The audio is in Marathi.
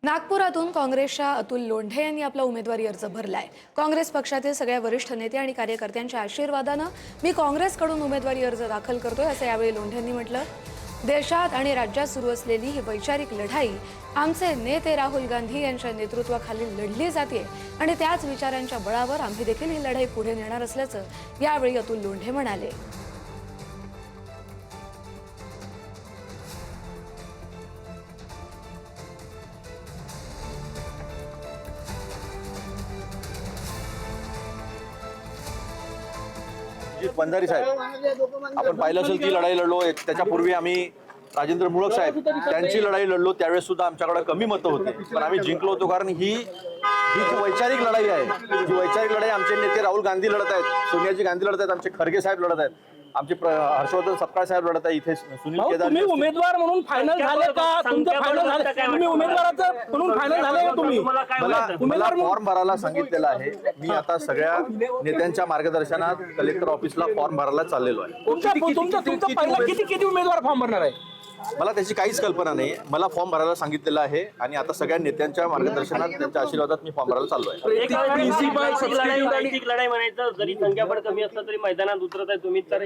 नागपुरातून काँग्रेसच्या अतुल लोंढे यांनी आपला उमेदवारी अर्ज भरलाय। काँग्रेस पक्षातील सगळ्या वरिष्ठ नेते आणि कार्यकर्त्यांच्या आशीर्वादानं मी काँग्रेसकडून उमेदवारी अर्ज दाखल करतोय असं यावेळी लोंढेंनी म्हटलं। देशात आणि राज्यात सुरू असलेली ही वैचारिक लढाई आमचे नेते राहुल गांधी यांच्या नेतृत्वाखाली लढली जाते आणि त्याच विचारांच्या बळावर आम्ही देखील ही लढाई पुढे नेणार असल्याचं यावेळी अतुल लोंढे म्हणाले। बंधारी साहेब आपण पाहिलं असेल ती लढाई लढलो। त्याच्यापूर्वी आम्ही राजेंद्र मुळक साहेब त्यांची लढाई लढलो, त्यावेळेस सुद्धा आमच्याकडे कमी मतं होती, पण आम्ही जिंकलो होतो। कारण ही जी वैचारिक लढाई आहे, जी वैचारिक लढाई आमचे नेते राहुल गांधी लढत आहेत, सोनियाजी गांधी लढत आहेत, आमचे खरगे साहेब लढत आहेत, आमचे हर्षवर्धन सपकाळ साहेब लढत आहे, इथे सुनील केदार। तुम्ही उमेदवार म्हणून फायनल झाले का? तुमचं फायनल झाले? तुम्ही उमेदवाराचं म्हणून फायनल झाले का? तुम्ही मला फॉर्म भरायला सांगितलेला आहे। मी आता सगळ्या नेत्यांच्या मार्गदर्शनात कलेक्टर ऑफिसला फॉर्म भरायला चाललेलो आहे। तुमचं पहिला किती उमेदवार फॉर्म भरणार आहे? मला त्याची काहीच कल्पना नाही। मला फॉर्म भरायला सांगितलेलं आहे आणि आता सगळ्या नेत्यांच्या मार्गदर्शनात, त्यांच्या आशीर्वादात मी फॉर्म भरायला चाललो आहे। लढाई म्हणायचं, जरी संख्याबळ कमी असलं तरी मैदानात उतरत आहे तुम्ही तर